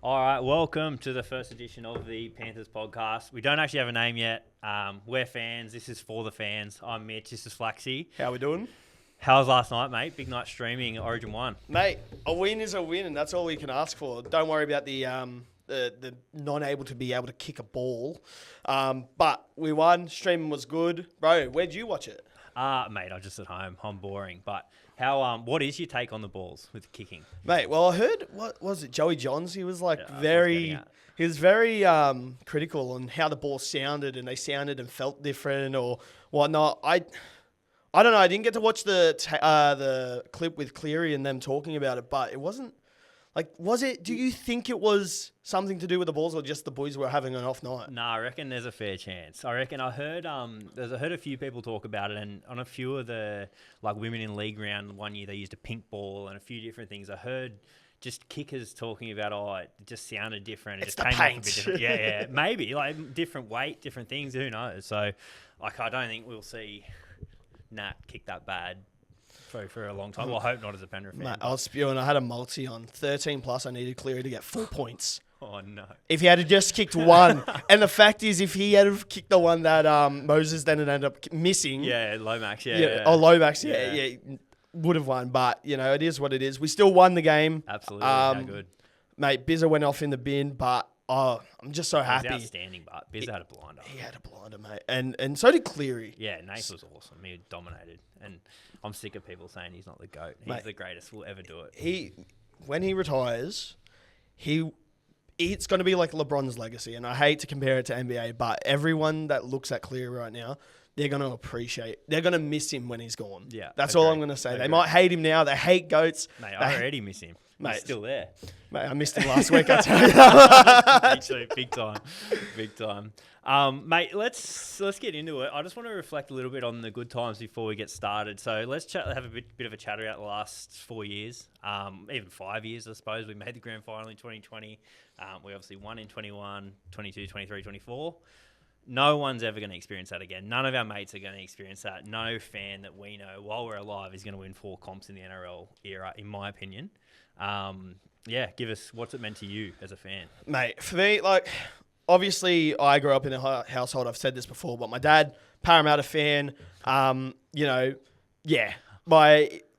All right, welcome to the first edition of the Panthers Podcast. We don't actually have a name yet. We're fans. This is for the fans. I'm Mitch. This is Flaxxy. How we doing? How was last night, mate? Big night streaming Origin 1. Mate, a win is a win, and that's all we can ask for. Don't worry about the not able to be able to kick a ball. But we won. Streaming was good. Bro, where'd you watch it? Mate, I'm just at home. I'm boring. But what is your take on the balls with kicking? Mate, well, I heard, what was it, Joey Johns? He was very critical on how the ball sounded, and they sounded and felt different or whatnot. I don't know. I didn't get to watch the clip with Cleary and them talking about it, but it wasn't was it? Do you think it was something to do with the balls, or just the boys were having an off night? No, I reckon there's a fair chance. I reckon I heard a few people talk about it, and on a few of the women in league round one year they used a pink ball and a few different things. I heard just kickers talking about it just sounded different. It's the paint. Yeah, maybe different weight, different things. Who knows? So I don't think we'll see Nat kick that bad for a long time. Well, I hope not as a Penrith fan. Mate, I was spewing. I had a multi on 13 plus. I needed Cleary to get 4 points. Oh, no. If he had just kicked one. And the fact is, if he had kicked the one that Moses then ended up missing. Yeah, Lomax, yeah. Oh, Lomax, yeah, would have won. But, it is what it is. We still won the game. Absolutely, how good. Mate, Bizza went off in the bin, but I'm just so happy. He was outstanding, but Bizza had a blinder. He had a blinder, mate. And so did Cleary. Yeah, Nath was awesome. He dominated. And I'm sick of people saying he's not the GOAT. He's the greatest. We'll ever do it. When he retires, it's going to be like LeBron's legacy. And I hate to compare it to NBA, but everyone that looks at Cleary right now, they're going to miss him when he's gone. Yeah. That's all I'm going to say. They might hate him now. They hate GOATs. Mate, I already miss him. Mate, he's still there. Mate, I missed him last week, I tell you. Me too. Big time. Mate, let's get into it. I just want to reflect a little bit on the good times before we get started. So let's have a bit of a chat about the last 4 years, even 5 years, I suppose. We made the grand final in 2020. We obviously won in 21, 22, 23, 24. No one's ever going to experience that again. None of our mates are going to experience that. No fan that we know while we're alive is going to win 4 comps in the NRL era, in my opinion. Give us what's it meant to you as a fan, mate. For me, obviously, I grew up in a household. I've said this before, but my dad, Parramatta fan. My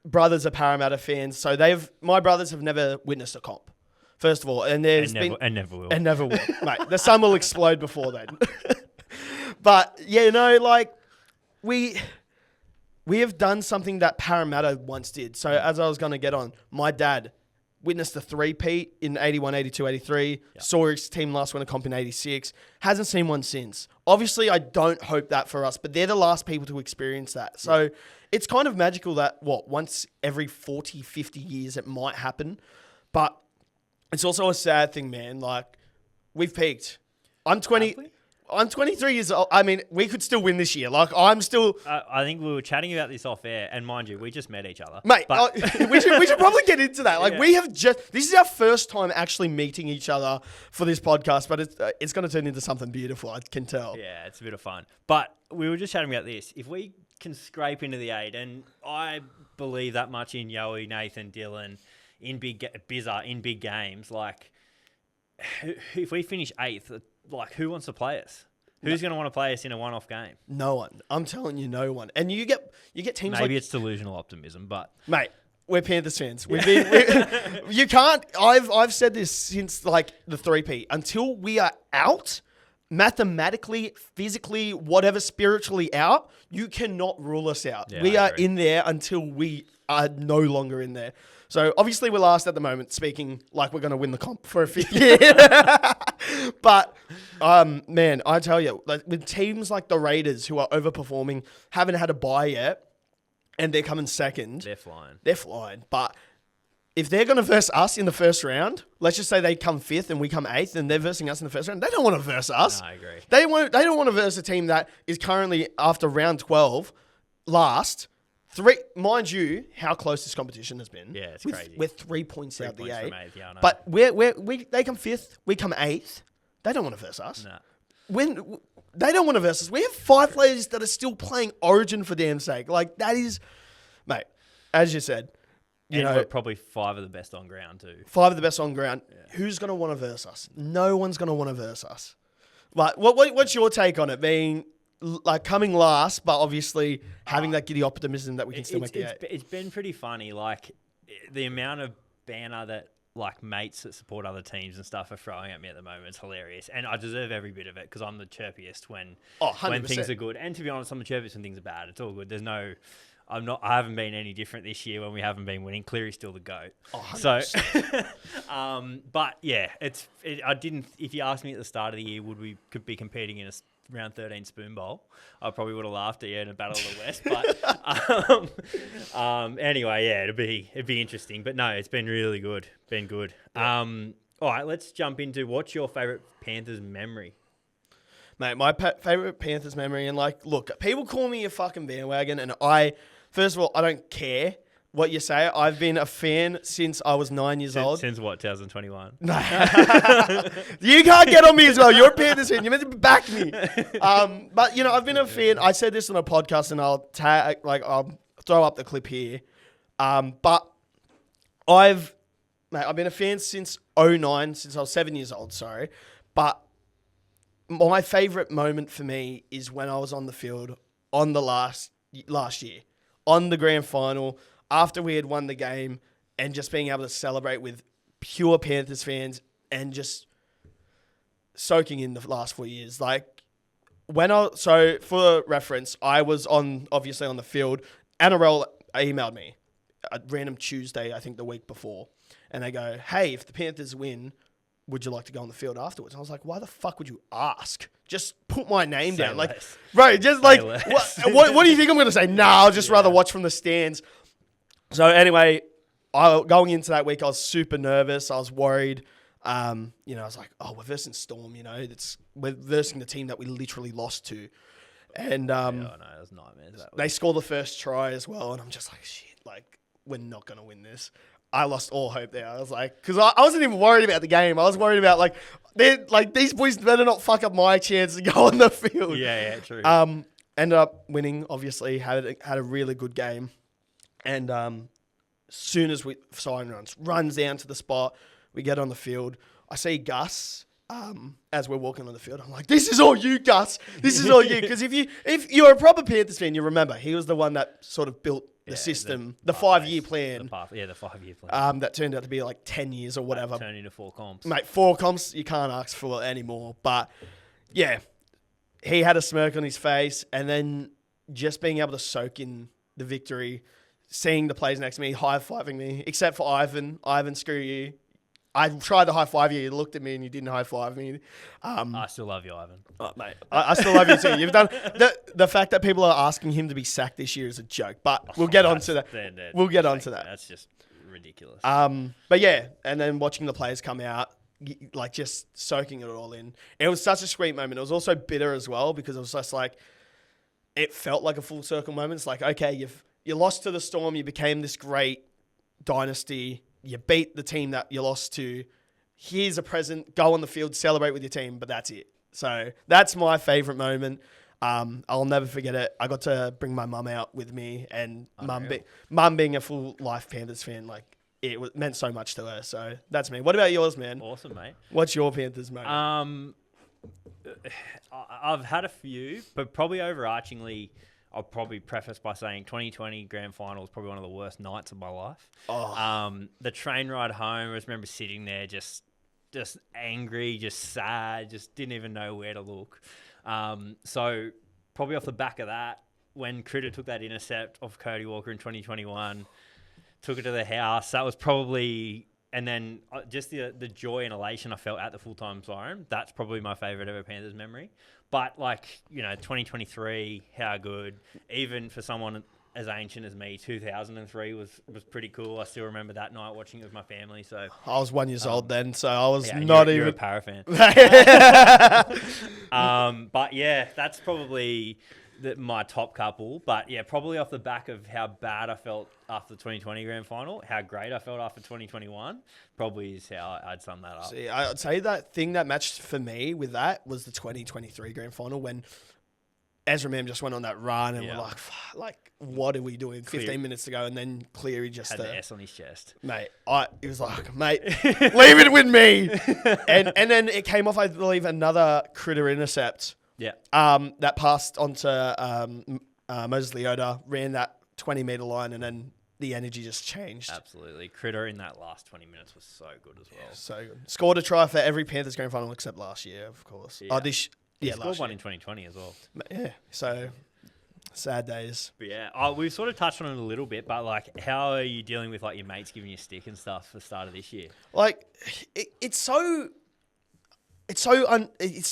brothers are Parramatta fans, so my brothers have never witnessed a comp. First of all, and never will, mate. The sun will explode before then. But we have done something that Parramatta once did. So as I was going to get on, my dad witnessed the 3-peat in 81, 82, 83. Yep. Saw his team last win a comp in 86. Hasn't seen one since. Obviously, I don't hope that for us, but they're the last people to experience that. So it's kind of magical that, once every 40, 50 years it might happen. But it's also a sad thing, man. We've peaked. I'm 23 years old. I mean, we could still win this year. I'm still... I think we were chatting about this off air, and mind you, we just met each other. Mate, we should probably get into that. We have just... This is our first time actually meeting each other for this podcast, but it's going to turn into something beautiful, I can tell. Yeah, it's a bit of fun. But we were just chatting about this. If we can scrape into the 8, and I believe that much in Yowie, Nathan, Dylan, in Bizza, in big games, if we finish 8th... who wants to play us? Who's going to want to play us in a one-off game? No one. I'm telling you, no one. And you get teams Maybe it's delusional optimism, but... Mate, we're Panthers fans. You can't... I've said this since, the 3-peat. Until we are out, mathematically, physically, whatever, spiritually out, you cannot rule us out. Yeah, we are in there until we are no longer in there. So, obviously, we're last at the moment, speaking like we're going to win the comp for a 5th year. But, man, I tell you, with teams like the Raiders, who are overperforming, haven't had a bye yet, and they're coming second. They're flying. But if they're going to verse us in the first round, let's just say they come 5th and we come 8th, and they're versing us in the first round, they don't want to verse us. No, I agree. They don't want to verse a team that is currently, after round 12, last... Mind you, how close this competition has been. Yeah, it's crazy. We're 3 points out the 8. Yeah, I know. But they come 5th, we come 8th. They don't want to verse us. No. They don't want to verse us. We have 5 players that are still playing Origin for damn sake. That is... Mate, as you said, we're probably 5 of the best on ground too. 5 of the best on ground. Yeah. Who's going to want to verse us? No one's going to want to verse us. Like, what's your take on it being like coming last, but obviously having that giddy optimism that we can still make the 8? It's been pretty funny. Like the amount of banner that like mates that support other teams and stuff are throwing at me at the moment is hilarious, and I deserve every bit of it because I'm the chirpiest when things are good. And to be honest, I'm the chirpiest when things are bad. It's all good. I haven't been any different this year when we haven't been winning. Cleary's still the GOAT. So, but yeah, if you asked me at the start of the year, could be competing in a round 13 spoon bowl, I probably would have laughed at you in a battle of the West. But anyway, yeah, it'd be interesting. But no, it's been really good. Been good. Yeah. All right, let's jump into what's your favourite Panthers memory? Mate, my favourite Panthers memory, and like, look, people call me a fucking bandwagon, and first of all, I don't care what you say. I've been a fan since I was 9 years old. Since what, 2021? No. You can't get on me as well. You're a Panthers fan. You're meant to back me. But, I've been a fan. I said this on a podcast, and I'll throw up the clip here. But I've been a fan since 2009, since I was 7 years old, sorry. But my favourite moment for me is when I was on the field on the last year, on the grand final, after we had won the game, and just being able to celebrate with pure Panthers fans and just soaking in the last 4 years. Like, so for reference, I was obviously on the field. NRL emailed me a random Tuesday, I think the week before, and they go, "Hey, if the Panthers win, would you like to go on the field afterwards?" And I was like, why the fuck would you ask? Just put my name down. Less. Like, bro, just like, what do you think I'm going to say? Nah, I'll just rather watch from the stands. So anyway, going into that week, I was super nervous. I was worried. I was like, oh, we're versing Storm, we're versing the team that we literally lost to. And no, it was nightmares. They scored the first try as well. And I'm just like, shit, like, we're not going to win this. I lost all hope there. I was like, because I wasn't even worried about the game. I was worried about these boys better not fuck up my chance to go on the field. Yeah, true. Ended up winning. Obviously, had a really good game, and soon as siren runs down to the spot, we get on the field. I see Gus. As we're walking on the field, I'm like, "This is all you, Gus. This is all you." Because if you're a proper Panthers fan, you remember he was the one that sort of built the system, the 5-year plan. The 5-year plan. That turned out to be like 10 years or whatever. Turned into 4 comps. Mate, 4 comps, you can't ask for it anymore. But yeah, he had a smirk on his face, and then just being able to soak in the victory, seeing the players next to me, high-fiving me, except for Ivan. Ivan, screw you. I tried to high-five you. You looked at me and you didn't high-five me. I still love you, Ivan. Oh, mate, I still love you too. You've done the fact that people are asking him to be sacked this year is a joke, but we'll get on to that. We'll get on to that. That's just ridiculous. But yeah, and then watching the players come out, like just soaking it all in. It was such a sweet moment. It was also bitter as well because it was just like, it felt like a full circle moment. It's like, okay, you lost to the Storm. You became this great dynasty. You beat the team that you lost to. Here's a present. Go on the field, celebrate with your team, but that's it. So that's my favourite moment. I'll never forget it. I got to bring my mum out with me, and mum being a full life Panthers fan, like it meant so much to her. So that's me. What about yours, man? Awesome, mate. What's your Panthers moment? I've had a few, but probably overarchingly, I'll probably preface by saying 2020 grand final was probably one of the worst nights of my life. The train ride home, I just remember sitting there just angry, just sad, just didn't even know where to look. So probably off the back of that, when Critter took that intercept off Cody Walker in 2021, took it to the house, that was probably... And then just the joy and elation I felt at the full-time siren, that's probably my favourite ever Panthers memory. But 2023, how good. Even for someone as ancient as me, 2003 was pretty cool. I still remember that night watching it with my family. So I was 1 year old then, so I was not even... You're a Para fan. But yeah, that's probably... my top couple, but yeah, probably off the back of how bad I felt after the 2020 grand final, how great I felt after 2021, probably is how I'd sum that up. See, I'd say that thing that matched for me with that was the 2023 grand final when Ezra Mam just went on that run, and we're like, what are we doing? 15 minutes to go, and then Cleary just had the S on his chest, mate. He was like, mate, leave it with me, and then it came off, I believe, another critter intercept. Yeah. That passed onto Moses Leota, ran that 20-meter line, and then the energy just changed. Absolutely. Critter in that last 20 minutes was so good as well. Yeah, so good. Scored a try for every Panthers grand final except last year, of course. Yeah. He scored one in 2020 as well. Yeah, so sad days. But yeah, we've sort of touched on it a little bit, but like, how are you dealing with like your mates giving you stick and stuff for the start of this year? Like, it's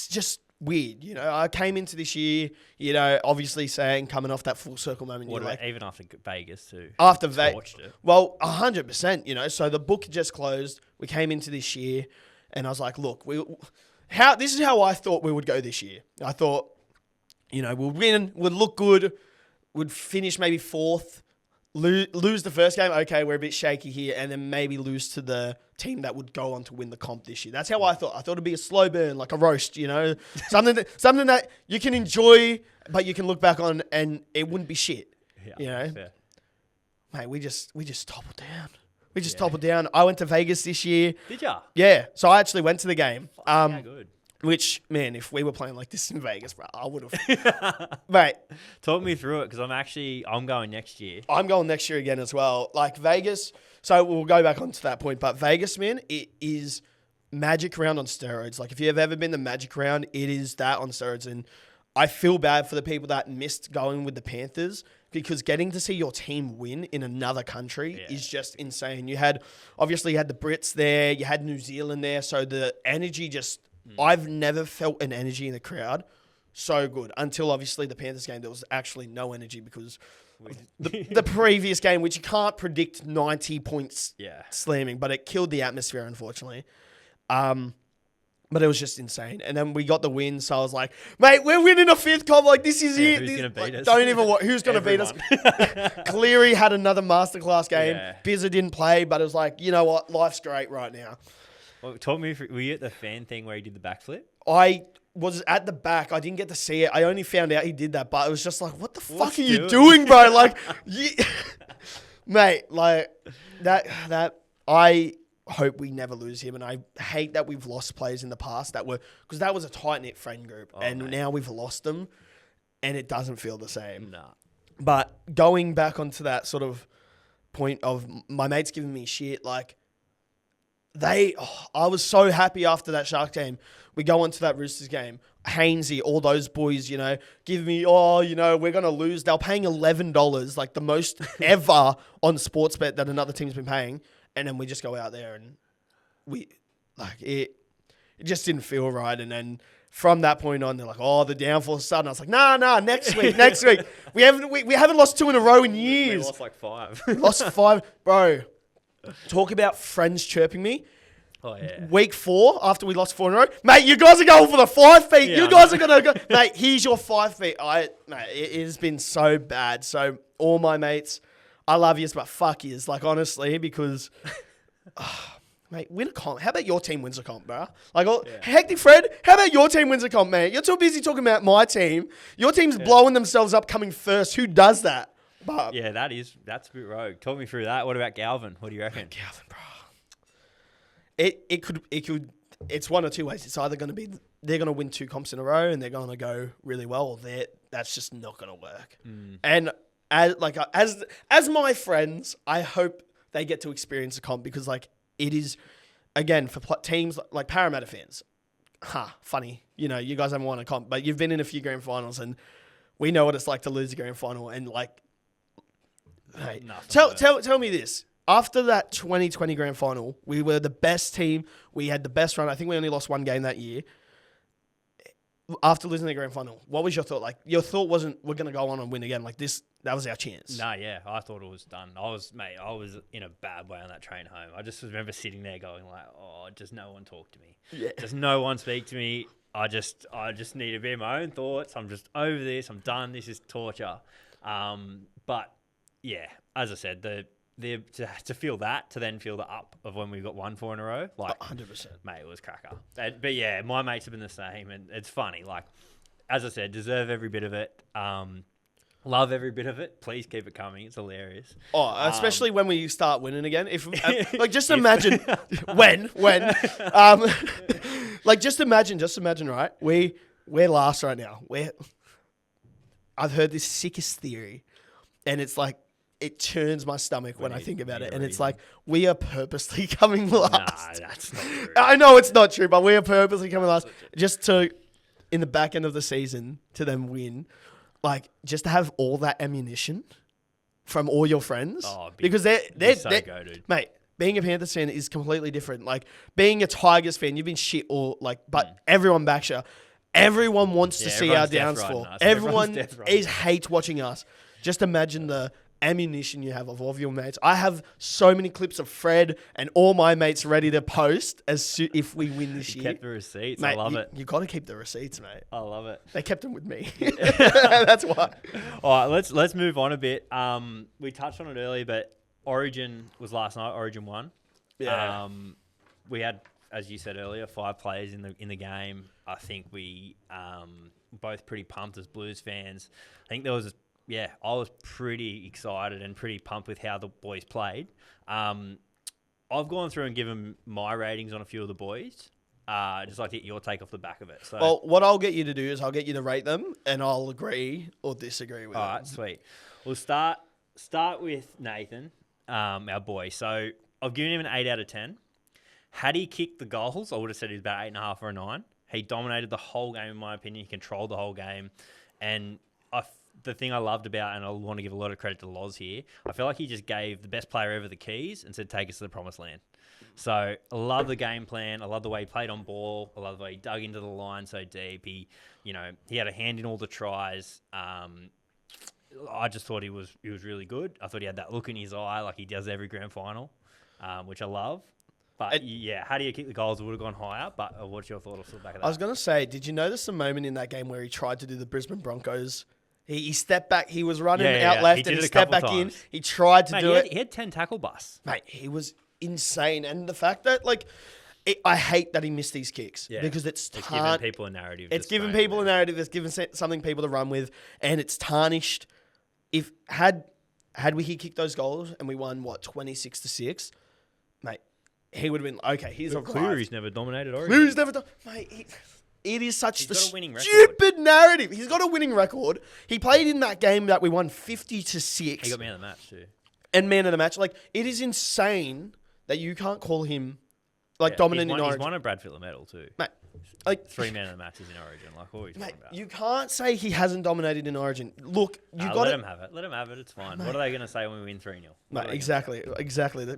just weird, you know. I came into this year, you know, obviously saying, coming off that full circle moment. What about even after Vegas too? After Vegas, well, 100%, you know. So the book just closed. We came into this year, and I was like, look, this is how I thought we would go this year. I thought, you know, we'll win, we'll look good, we'd finish maybe fourth, lose the first game. Okay, we're a bit shaky here, and then maybe lose to the team that would go on to win the comp this year. That's how I thought. I thought it'd be a slow burn, like a roast, you know, something that you can enjoy, but you can look back on and it wouldn't be shit. Yeah, you know, fair. Mate, we just toppled down. We just toppled down. I went to Vegas this year. Did ya? Yeah. So I actually went to the game. Yeah, good. Which, man, if we were playing like this in Vegas, bro, I would have. Mate. Talk me through it, because I'm going next year. I'm going next year again as well. Like Vegas, so we'll go back onto that point. But Vegas, man, it is Magic Round on steroids. Like if you've ever been to Magic Round, it is that on steroids. And I feel bad for the people that missed going with the Panthers, because getting to see your team win in another country is just insane. You had the Brits there, you had New Zealand there, so the energy just... I've never felt an energy in the crowd so good until obviously the Panthers game. There was actually no energy because the previous game, which you can't predict 90 points slamming, but it killed the atmosphere, unfortunately. But it was just insane. And then we got the win, so I was like, mate, we're winning a fifth comp. Like, this is it. Who's going to beat us? Don't even who's going to beat us? Cleary had another masterclass game. Yeah. Bizza didn't play, but it was like, you know what? Life's great right now. Well, talk me through, were you at the fan thing where he did the backflip? I was at the back. I didn't get to see it. I only found out he did that, but it was just like, what the fuck are you doing, bro? Like, mate, like that. I hope we never lose him, and I hate that we've lost players in the past because that was a tight knit friend group, now we've lost them, and it doesn't feel the same. Nah. But going back onto that sort of point of my mates giving me shit, like. I was so happy after that Shark game. We go on to that Roosters game. Hainsey, all those boys, you know, give me, we're going to lose. They're paying $11, like the most ever on Sportsbet that another team's been paying. And then we just go out there and it just didn't feel right. And then from that point on, they're like, the downfall's sudden. I was like, nah, next week. We haven't lost 2 in a row in years. We lost like 5. Lost 5. Bro. Talk about friends chirping me. Oh, yeah. Week 4, after we lost 4 in a row. Mate, you guys are going for the 5 feet. Yeah, you guys are going to go. Mate, here's your 5 feet. Mate, it has been so bad. So, all my mates, I love yous, but fuck yous. Like, honestly, because, mate, win a comp. How about your team wins a comp, bro? Like, Hectic Fred, how about your team wins a comp, man? You're too busy talking about my team. Your team's blowing themselves up coming first. Who does that? But yeah, that's a bit rogue. Talk me through that. What about Galvin? What do you reckon? Galvin, bro. It could. It's one or two ways. It's either going to be they're going to win 2 comps in a row and they're going to go really well, or that's just not going to work. And as my friends, I hope they get to experience a comp, because like it is, again, for teams like Parramatta fans. Funny, you know, you guys haven't won a comp, but you've been in a few grand finals, and we know what it's like to lose a grand final. And like, hey, tell me this. After that 2020 grand final, we were the best team. We had the best run. I think we only lost 1 game that year. After losing the grand final, what was your thought? Like, your thought wasn't, we're going to go on and win again. Like, that was our chance. Nah, yeah. I thought it was done. I was in a bad way on that train home. I just remember sitting there going like, just no one talk to me. Yeah. Just no one speak to me. I just need to be my own thoughts. I'm just over this. I'm done. This is torture. But yeah, as I said, to feel that, to then feel the up of when we got 1-4 in a row, like 100%, mate, it was cracker. But yeah, my mates have been the same, and it's funny. Like, as I said, deserve every bit of it. Love every bit of it. Please keep it coming. It's hilarious. Oh, especially when we start winning again. If like, just imagine when, like, just imagine, right? We're last right now. I've heard this sickest theory, and it's like it turns my stomach when I think about it. And it's like we are purposely coming last. Nah, that's not true. I know it's not true, but we are purposely coming last just to, in the back end of the season, to then win. Like, just to have all that ammunition from all your friends. Because they're so goated. Mate, being a Panthers fan is completely different. Like, being a Tigers fan, you've been shit but everyone backs you. Everyone wants to see our downfall. Everyone hates watching us. Just imagine the ammunition you have of all of your mates. I have so many clips of Fred and all my mates ready to post if we win this year. Kept the receipts. Mate, I love it. You got to keep the receipts, mate. I love it. They kept them with me. That's why. All right, let's move on a bit. We touched on it earlier, but Origin was last night. Origin won. Yeah. We had, as you said earlier, 5 players in the game. I think we both pretty pumped as Blues fans. I think there was I was pretty excited and pretty pumped with how the boys played. I've gone through and given my ratings on a few of the boys. Just like to get your take off the back of it. So, well, what I'll get you to do is I'll get you to rate them, and I'll agree or disagree with them. All right, sweet. We'll start with Nathan, our boy. So I've given him an 8 out of 10. Had he kicked the goals, I would have said he was about 8.5 or a 9. He dominated the whole game, in my opinion. He controlled the whole game. And the thing I loved about, and I want to give a lot of credit to Loz here, I feel like he just gave the best player ever the keys and said, take us to the promised land. So I love the game plan. I love the way he played on ball. I love the way he dug into the line so deep. He had a hand in all the tries. I just thought he was really good. I thought he had that look in his eye like he does every grand final, which I love. But how do you kick the goals? It would have gone higher. But what's your thought off the back of that? I was going to say, did you notice the moment in that game where he tried to do the Brisbane Broncos? He stepped back. He was running out left and he stepped back in. He tried to do it. He had 10 tackle busts. Mate, he was insane. And the fact that, I hate that he missed these kicks because it's giving people a narrative. It's giving people a narrative. It's giving something people to run with, and it's tarnished. If had he kicked those goals and we won 26-6, mate, he would have been okay. He's a Cleary's never dominated Origin. Cleary's never done, mate. It is such the stupid narrative. He's got a winning record. He played in that game that we won 50-6. He got man of the match too. And man of the match. It is insane that you can't call him dominant in Origin. He's won a Brad Fittler medal too. Mate, 3 man of the matches in Origin. What are you talking about? You can't say he hasn't dominated in Origin. Look, let him have it. Let him have it. It's fine. Mate. What are they going to say when we win 3-0? Mate, exactly.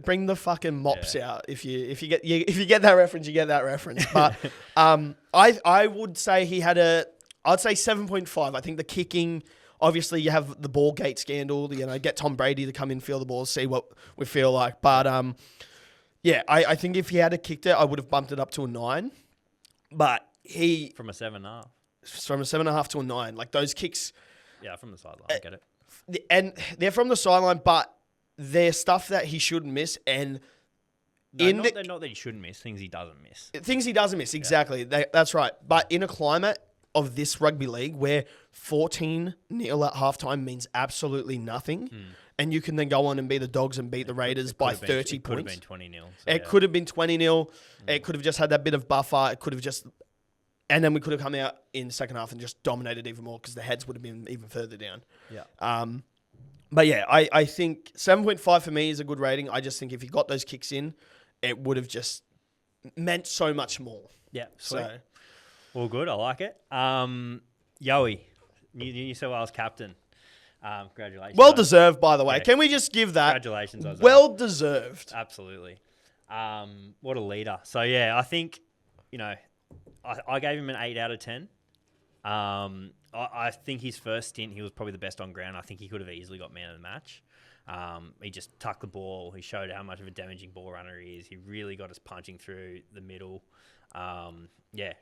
Bring the fucking mops out. If you get that reference, you get that reference. But I would say he had I'd say 7.5. I think the kicking, obviously you have the ball gate scandal, get Tom Brady to come in, feel the ball, see what we feel like. But I think if he had kicked it, I would have bumped it up to a 9. But from a 7.5. From a 7.5 to a 9. Those kicks. Yeah, from the sideline. I get it. And they're from the sideline, but they're stuff that he shouldn't miss. And not that he shouldn't miss, things he doesn't miss. Things he doesn't miss, exactly. Yeah. That's right. But in a climate of this rugby league where 14-0 at halftime means absolutely nothing, and you can then go on and beat the Dogs and beat the Raiders by 30 points. It could have been 20-0. It could have been 20-0. It could have just had that bit of buffer. It could have just... And then we could have come out in the second half and just dominated even more because the heads would have been even further down. Yeah. But yeah, I think 7.5 for me is a good rating. I just think if he got those kicks in, it would have just meant so much more. Yeah. Sweet. All good. I like it. Yowie, New South Wales captain. Congratulations. Well deserved, by the way. Yeah. Can we just give that? Congratulations. Isaiah. Well deserved. Absolutely. What a leader. So yeah, I think, I gave him an 8 out of 10. I think his first stint, he was probably the best on ground. I think he could have easily got man of the match. He just tucked the ball. He showed how much of a damaging ball runner he is. He really got us punching through the middle.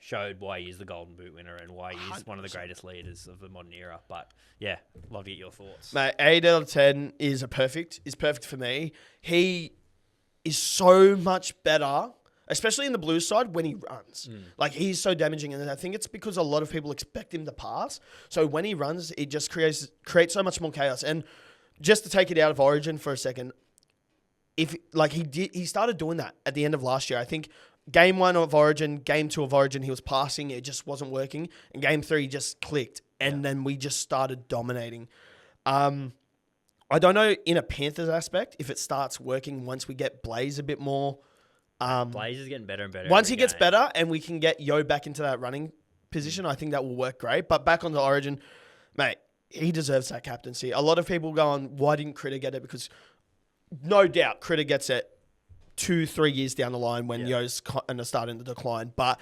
Showed why he is the Golden Boot winner and why he is one of the greatest leaders of the modern era. But yeah, love to get your thoughts. Mate, 8 out of 10 is perfect for me. He is so much better, especially in the Blues side when he runs. Like, he's so damaging, and I think it's because a lot of people expect him to pass. So when he runs, it just creates so much more chaos. And just to take it out of Origin for a second, he started doing that at the end of last year. I think game 1 of Origin, game 2 of Origin, he was passing, it just wasn't working, and game 3 just clicked, and then we just started dominating. I don't know in a Panthers aspect if it starts working once we get Blaze a bit more. Blaze is getting better and better. Once he gets better and we can get Yo back into that running position, I think that will work great. But back on the Origin, mate, he deserves that captaincy. A lot of people going, why didn't Critter get it? Because no doubt Critter gets it 2-3 years down the line when Yo's starting to decline. But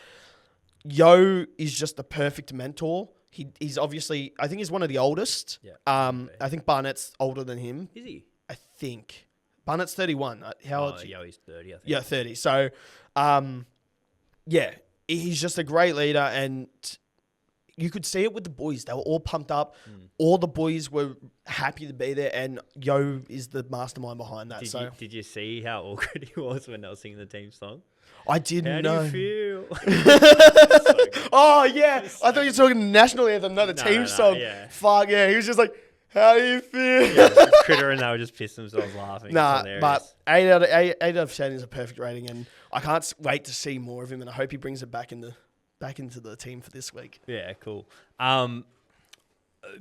Yo is just the perfect mentor. He's obviously, I think he's one of the oldest. Yeah, I think Barnett's older than him. Is he? I think. Barnett's 31. How old is he? Yeah, he's 30, I think. Yeah, 30. So, he's just a great leader, and you could see it with the boys. They were all pumped up. All the boys were happy to be there, and Yo is the mastermind behind that. Did you see how awkward he was when they were singing the team song? I didn't know. How do you feel? Oh, yeah. I thought you were talking the national anthem, not the team song. Yeah. Fuck, yeah. He was just like, how do you feel? Yeah, Critter and they would just piss themselves laughing. But 8 out of 10 is a perfect rating, and I can't wait to see more of him, and I hope he brings it back into the team for this week. Yeah, cool.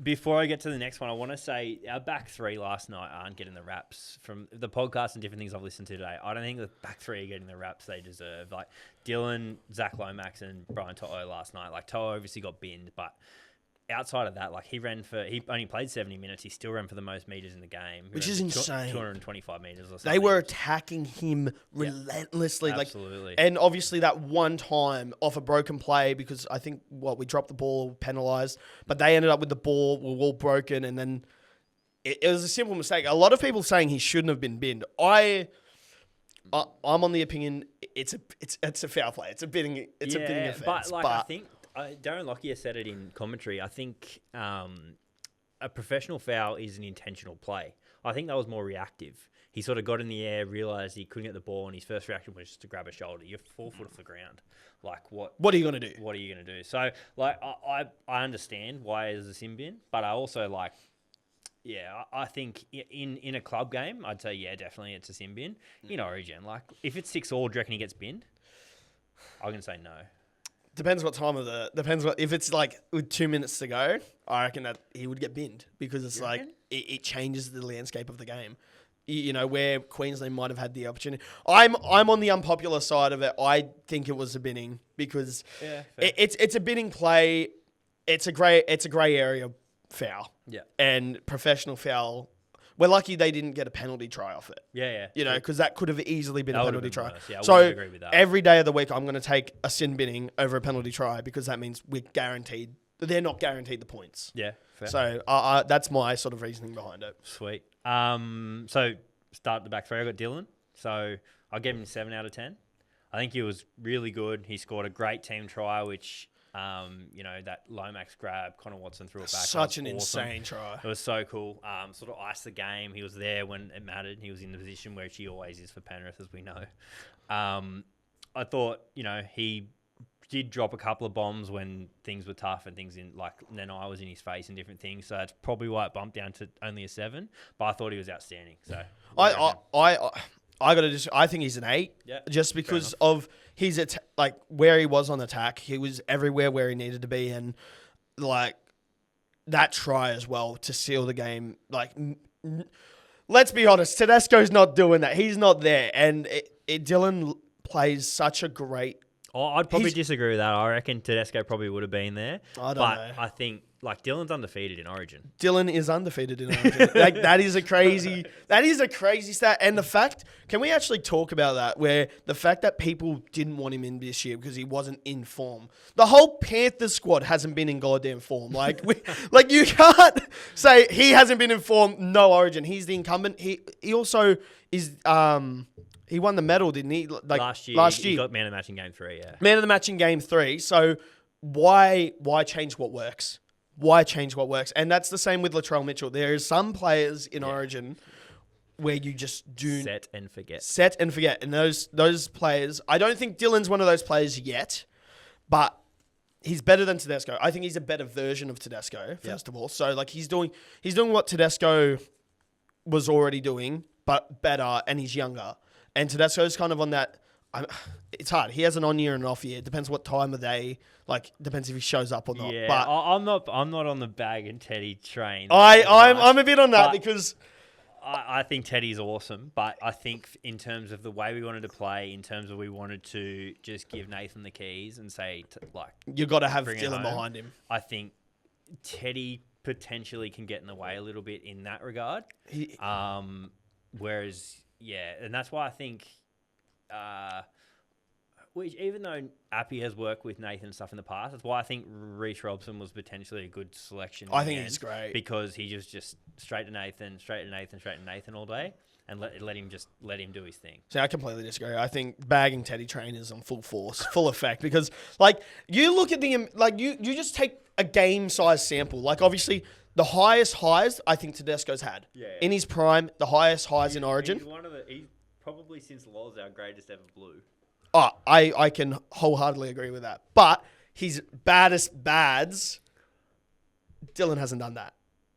Before I get to the next one, I want to say our back 3 last night aren't getting the raps from the podcast and different things I've listened to today. I don't think the back 3 are getting the raps they deserve. Like Dylan, Zach Lomax, and Brian To'o last night. Like To'o obviously got binned, but outside of that, like he only played 70 minutes. He still ran for the most meters in the game, which is insane. 225 meters or something. They were attacking him relentlessly. Absolutely. And obviously that one time off a broken play, because I think we dropped the ball, penalised, but they ended up with the ball, were all broken, and then it was a simple mistake. A lot of people saying he shouldn't have been binned. I'm on the opinion it's a foul play. It's a bidding offence. But I think Darren Lockyer said it in commentary. I think a professional foul is an intentional play. I think that was more reactive. He sort of got in the air, realised he couldn't get the ball, and his first reaction was just to grab a shoulder. You're 4 foot off the ground. Like, what are you going to do? What are you going to do? So, like, I understand why it's a sin bin, but I also, like, I think in a club game, I'd say, definitely it's a sin bin. In Origin, like, if it's 6-all, do you reckon he gets binned? I'm going to say no. Depends if it's like with 2 minutes to go, I reckon that he would get binned, because it's like it changes the landscape of the game. You know, where Queensland might have had the opportunity. I'm on the unpopular side of it. I think it was a binning, because it's a binning play. It's a grey area foul. Yeah. And professional foul. We're lucky they didn't get a penalty try off it. Yeah. You know, because that could have easily been a penalty try. Yeah, so agree with that. Every day of the week, I'm going to take a sin binning over a penalty try, because that means they're not guaranteed the points. Yeah, fair. So that's my sort of reasoning behind it. Sweet. So start the back 3. I got Dylan. So I gave him 7 out of 10. I think he was really good. He scored a great team try, which... that Lomax grab, Connor Watson threw it back. Such an insane try. It was so cool. Sort of iced the game. He was there when it mattered. He was in the position where he always is for Penrith, as we know. I thought, he did drop a couple of bombs when things were tough and things then I was in his face and different things. So that's probably why it bumped down to only a 7. But I thought he was outstanding. So I think he's an 8, just because of his where he was on attack. He was everywhere where he needed to be, and like that try as well to seal the game. Like, let's be honest, Tedesco's not doing that. He's not there, and Dylan plays such a great. I'd probably disagree with that. I reckon Tedesco probably would have been there. I don't know. I think Dylan's undefeated in Origin. Dylan is undefeated in Origin. That is a crazy stat. And the fact, can we actually talk about that? Where the fact that people didn't want him in this year because he wasn't in form. The whole Panthers squad hasn't been in goddamn form. You can't say he hasn't been in form. No Origin. He's the incumbent. He also is. He won the medal, didn't he? Last year. He got man of the match in game 3, yeah. Man of the match in game 3. So why change what works? Why change what works? And that's the same with Latrell Mitchell. There is some players in Origin where you just do set and forget. And those players, I don't think Dylan's one of those players yet, but he's better than Tedesco. I think he's a better version of Tedesco, first of all. So like he's doing what Tedesco was already doing, but better, and he's younger. And Tedesco's kind of on that. It's hard. He has an on year and an off year. Depends what time of day. Like depends if he shows up or not. Yeah, but I'm not on the Bag and Teddy train. I'm a bit on that because I think Teddy's awesome. But I think in terms of the way we wanted to play, in terms of we wanted to just give Nathan the keys and say you got to have Dylan behind him. I think Teddy potentially can get in the way a little bit in that regard. Whereas and that's why I think. Which even though Appy has worked with Nathan and stuff in the past, that's why I think Reece Robson was potentially a good selection. I think he's great because he just straight to Nathan all day, and let him do his thing. So I completely disagree. I think bagging Teddy Train is on full force, full effect, because like you look at you just take a game size sample. Like obviously the highest highs I think Tedesco's had in his prime, the highest highs in Origin. He's probably since Loz our greatest ever blue. Oh, I can wholeheartedly agree with that. But his baddest bads, Dylan hasn't done that.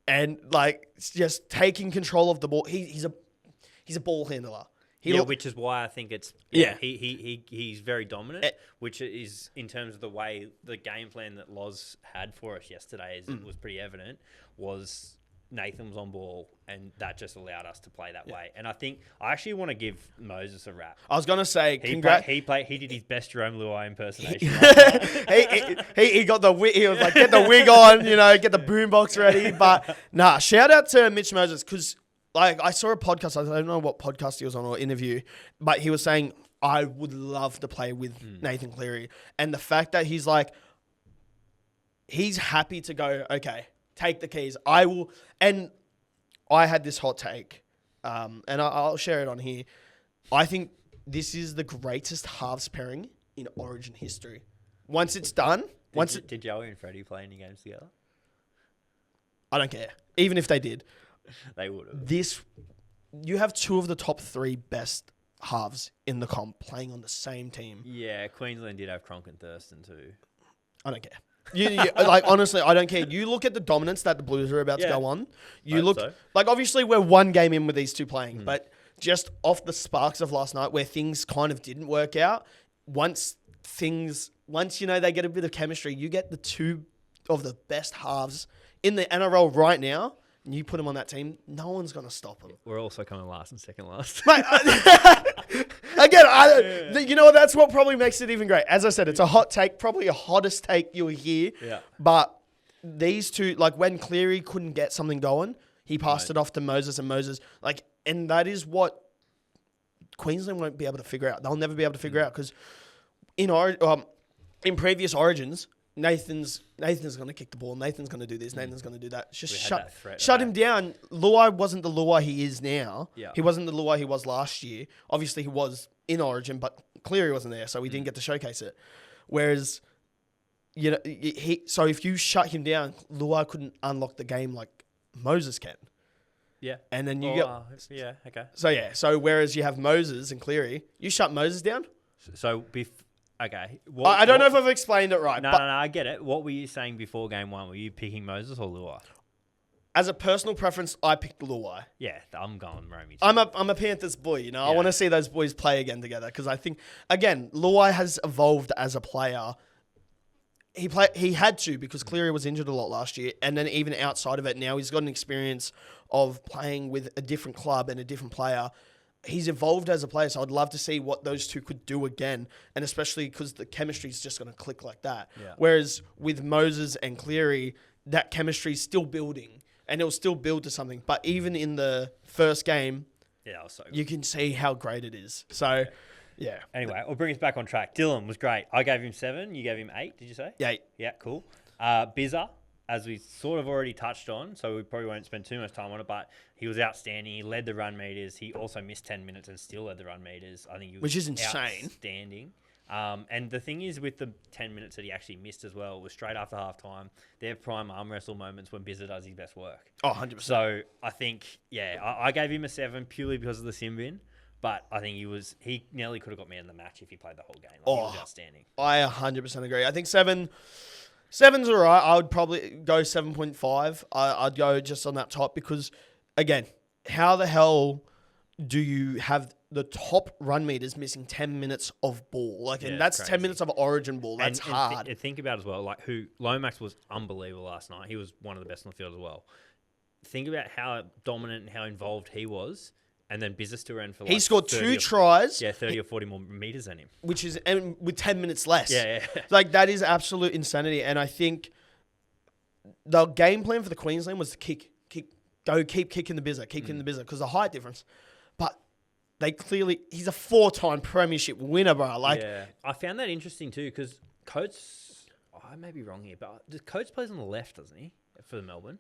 And like just taking control of the ball. He's a ball handler. Which is why I think it's he's very dominant, which is in terms of the way the game plan that Loz had for us yesterday was pretty evident. Was Nathan was on ball, and that just allowed us to play that way. And I think I actually want to give Moses a rap. I was gonna say, he did his best Jerome Luai impersonation. he got the wig. He was like, get the wig on, get the boombox ready. But shout out to Mitch Moses because like I saw a podcast. I don't know what podcast he was on or interview, but he was saying I would love to play with Nathan Cleary, and the fact that he's like he's happy to go. Okay. Take the keys. I will. And I had this hot take, and I'll share it on here. I think this is the greatest halves pairing in Origin history. Once it's done. Did Joey and Freddie play any games together? I don't care. Even if they did. They would have. You have two of the top three best halves in the comp playing on the same team. Yeah, Queensland did have Cronk and Thurston too. I don't care. Like honestly, I don't care. You look at the dominance that the Blues are about to go on. Like obviously we're one game in with these two playing, but just off the sparks of last night where things kind of didn't work out. Once they get a bit of chemistry, you get the two of the best halves in the NRL right now. And you put them on that team, no one's going to stop them. We're also coming last and second last. Mate, again, you know what? That's what probably makes it even great. As I said, it's a hot take, probably a hottest take you'll hear. Yeah. But these two, like when Cleary couldn't get something going, he passed it off to Moses, and that is what Queensland won't be able to figure out. They'll never be able to figure out because in previous Origins, Nathan's going to kick the ball. Nathan's going to do this. Nathan's going to do that. Just shut him down. Luai wasn't the Luai he is now. Yeah. He wasn't the Luai he was last year. Obviously, he was in Origin, but Cleary wasn't there, so he didn't get to showcase it. Whereas, so if you shut him down, Luai couldn't unlock the game like Moses can. Yeah. And then you yeah, okay. So whereas you have Moses and Cleary, you shut Moses down? Okay. I don't know if I've explained it right. No, I get it. What were you saying before game one? Were you picking Moses or Luai? As a personal preference, I picked Luai. Yeah, I'm going Romy. I'm a Panthers boy, Yeah. I want to see those boys play again together because I think, again, Luai has evolved as a player. He had to because Cleary was injured a lot last year, and then even outside of it, now he's got an experience of playing with a different club and a different player. He's evolved as a player, so I'd love to see what those two could do again, and especially because the chemistry is just going to click like that. Yeah. Whereas with Moses and Cleary, that chemistry is still building, and it'll still build to something. But even in the first game, you can see how great it is. So, yeah. Anyway, we'll bring us back on track. Dylan was great. I gave him 7. You gave him 8, did you say? 8. Yeah, cool. Bizza, as we sort of already touched on, so we probably won't spend too much time on it, but he was outstanding. He led the run meters. He also missed 10 minutes and still led the run meters. I think he was which is insane. Outstanding. And the thing is with the 10 minutes that he actually missed as well was straight after halftime. Their prime arm wrestle moments when Bizza does his best work. Oh, 100%. So I think, I gave him a 7 purely because of the sin bin. But I think he nearly could have got me in the match if he played the whole game. He was outstanding. I 100% agree. I think 7's all right. I would probably go 7.5. I'd go just on that top because, again, how the hell do you have the top run meters missing 10 minutes of ball? And that's crazy. 10 minutes of origin ball. That's hard. And think about it as well, Lomax was unbelievable last night. He was one of the best on the field as well. Think about how dominant and how involved he was. And then Bizza still ran for he scored 2 tries. 30 or 40 more meters than him. Which is and with 10 minutes less. Yeah. That is absolute insanity. And I think the game plan for the Queensland was to keep kicking the Bizza, kicking the Bizza, because the height difference. But he's a 4-time premiership winner, bro. I found that interesting too, because Coates, I may be wrong here, but Coates plays on the left, doesn't he, for the Melbourne?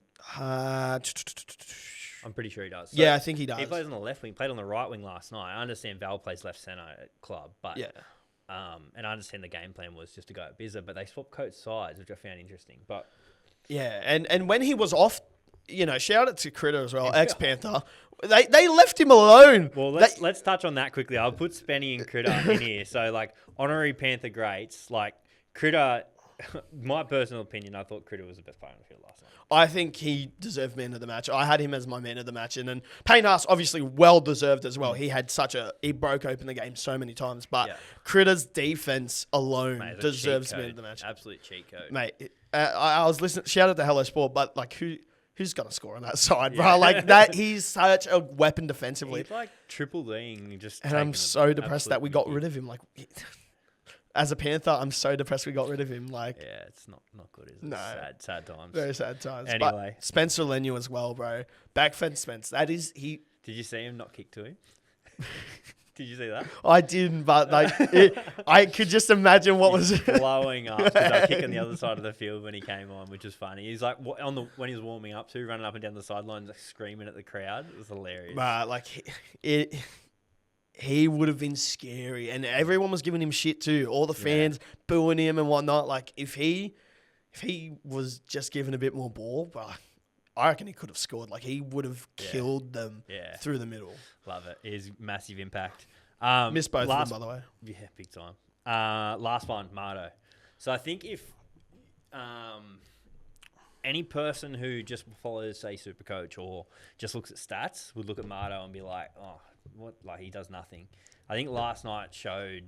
I'm pretty sure he does. So I think he does. He plays on the left wing, played on the right wing last night. I understand Val plays left centre at club, but and I understand the game plan was just to go at Bizza, but they swapped Coates sides, which I found interesting. But and when he was off, shout out to Critter as well, ex-Panther. They left him alone. Well, let's touch on that quickly. I'll put Spenny and Critter in here. So honorary Panther greats, Critter. My personal opinion, I thought Critter was the best player on the field last night. I think he deserved man of the match. I had him as my man of the match. And then Payne Haas, obviously well-deserved as well. He had he broke open the game so many times. But Critter's defense alone deserves man of the match. Absolute cheat code. Mate, I was listening, shout out to Hello Sport, but who's going to score on that side, bro? He's such a weapon defensively. He's triple D'ing. And I'm so depressed that we got rid of him. As a Panther, I'm so depressed we got rid of him. It's not good, is it? No. Sad times. Very sad times. Anyway. But Spencer Leniu as well, bro. Back fence Spence. That is, he... Did you see him not kick to him? Did you see that? I didn't, but I could just imagine what was... blowing up because they were kicking the other side of the field when he came on, which was funny. He's when he was warming up too, running up and down the sidelines, screaming at the crowd. It was hilarious. He would have been scary, and everyone was giving him shit too. All the fans booing him and whatnot. If he was just given a bit more ball, but I reckon he could have scored. He would have killed them through the middle. Love it. It is massive impact. Missed both of them, by the way. Yeah, big time. Last one, Mardo. So I think if any person who just follows, say, Supercoach or just looks at stats would look at Mardo and be like, oh, what? He does nothing. I think last night showed,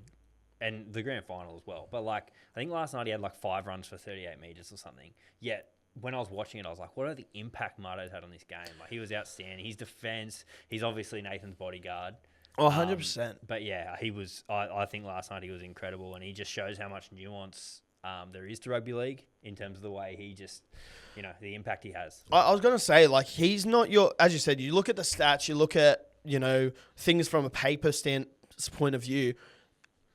and the grand final as well, but I think last night he had 5 runs for 38 metres or something. Yet when I was watching it, I was like, what are the impact Mardo's had on this game? He was outstanding. His defence, he's obviously Nathan's bodyguard. Oh, 100%. But he was, I think last night he was incredible, and he just shows how much nuance there is to rugby league in terms of the way he just, the impact he has. I was going to say, he's not as you said, you look at the stats, you look at, things from a paper point of view.